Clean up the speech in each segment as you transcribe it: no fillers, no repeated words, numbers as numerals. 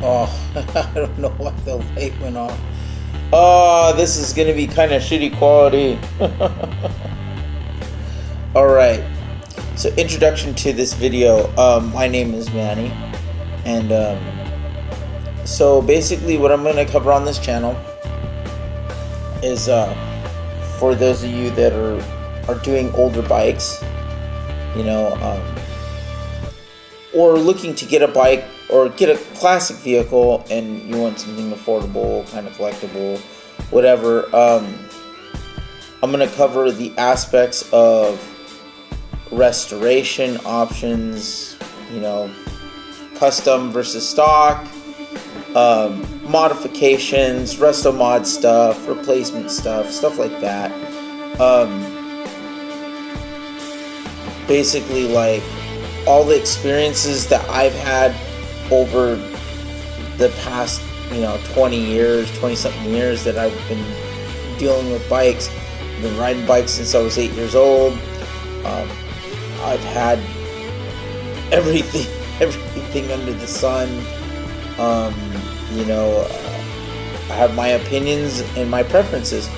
Oh, I don't know why the light went off. Oh, this is gonna be kind of shitty quality. Alright, so introduction to this video. My name is Manny, and so basically what I'm gonna cover on this channel is for those of you that are doing older bikes, you know, or looking to get a bike or get a classic vehicle and you want something affordable, kind of collectible, whatever. I'm going to cover the aspects of restoration options, you know, custom versus stock, modifications, resto mod stuff, replacement stuff like that. Basically, like, all the experiences that I've had over the past, 20 years, 20 something years that I've been dealing with bikes. I've been riding bikes since I was 8 years old. I've had everything, everything under the sun. I have my opinions and my preferences.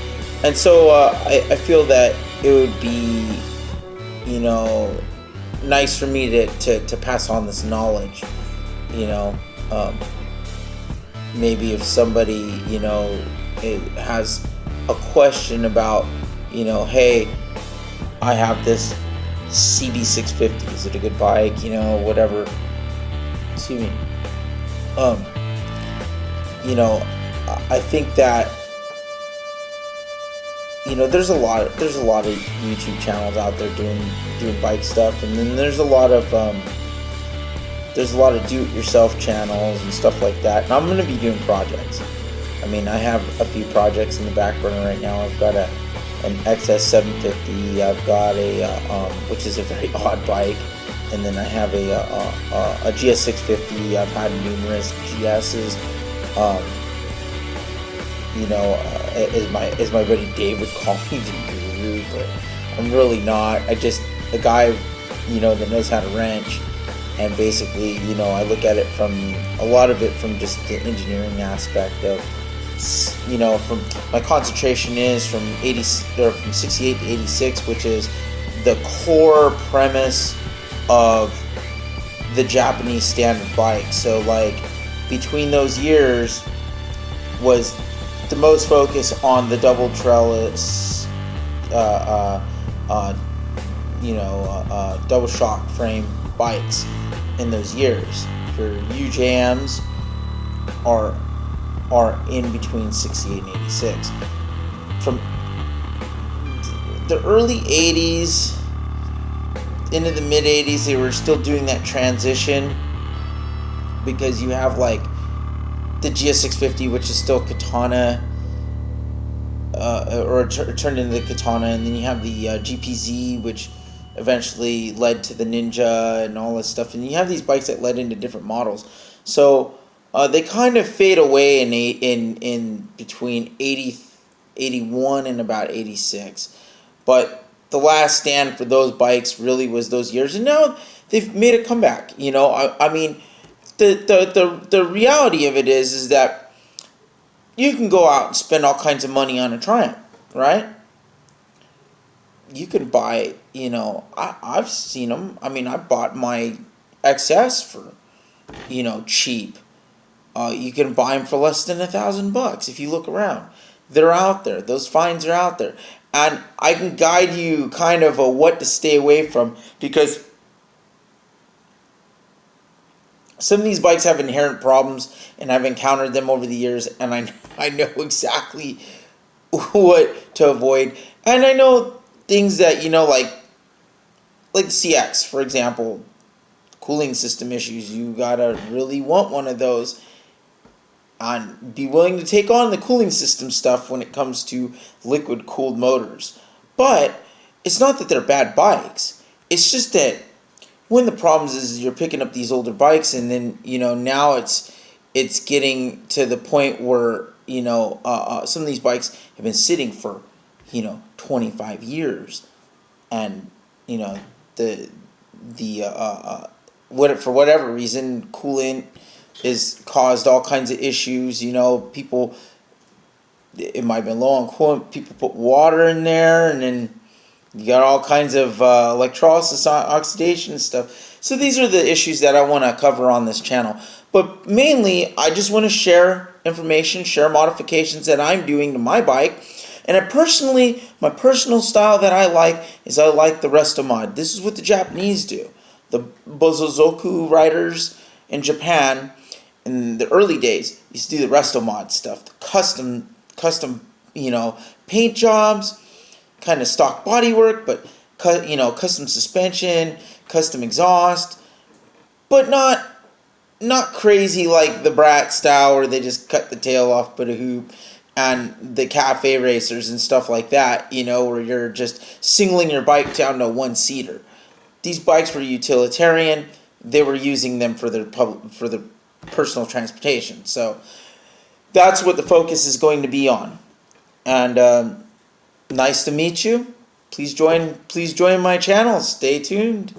And so I feel that it would be, nice for me to pass on this knowledge. Maybe if somebody has a question about, hey, I have this CB650, is it a good bike, whatever, excuse me. I think that there's a lot of YouTube channels out there doing bike stuff, and then there's a lot of do-it-yourself channels and stuff like that. And I'm going to be doing projects. I mean, I have a few projects in the back burner right now. I've got an XS750. I've got which is a very odd bike, and then I have a GS650. I've had numerous GSs. As my buddy Dave would call me the guru, but I'm really not. I just a guy, that knows how to wrench, and basically, I look at it from a lot of it from just the engineering aspect of, from my concentration is from 68 to 86, which is the core premise of the Japanese standard bike. So like between those years was the most focus on the double trellis, double shock frame bikes in those years. Your UJMs are in between 68 and 86. From the early 80s into the mid 80s, they were still doing that transition, because you have like the GS650, which is still Katana, turned into the Katana, and then you have the GPZ, which eventually led to the Ninja and all this stuff, and you have these bikes that led into different models. So they kind of fade away in between 81 and about 86, but the last stand for those bikes really was those years, and now they've made a comeback. I mean, the reality of it is that you can go out and spend all kinds of money on a Triumph, right? You can buy, I've seen them. I mean, I bought my XS for, cheap. You can buy them for less than $1,000 if you look around. They're out there. Those finds are out there. And I can guide you kind of what to stay away from, because some of these bikes have inherent problems, and I've encountered them over the years, and I know exactly what to avoid. And I know things that, like the CX, for example, cooling system issues. You gotta really want one of those and be willing to take on the cooling system stuff when it comes to liquid cooled motors. But it's not that they're bad bikes. It's just that one of the problems is you're picking up these older bikes, and then now it's getting to the point where some of these bikes have been sitting for 25 years, and for whatever reason, coolant is caused all kinds of issues. You know, people, it might have been low on coolant. People put water in there, and then you got all kinds of electrolysis, oxidation, and stuff. So these are the issues that I want to cover on this channel. But mainly, I just want to share information, share modifications that I'm doing to my bike. And my personal style that I like is I like the resto mod. This is what the Japanese do. The Bozozoku riders in Japan, in the early days, used to do the resto mod stuff, the custom, paint jobs, kind of stock bodywork, but custom suspension, custom exhaust, but not crazy like the Brat style where they just cut the tail off, put a hoop, and the cafe racers and stuff like that, where you're just singling your bike down to one seater. These bikes were utilitarian. They were using them for their personal transportation. So that's what the focus is going to be on. And nice to meet you. Please join my channel. Stay tuned.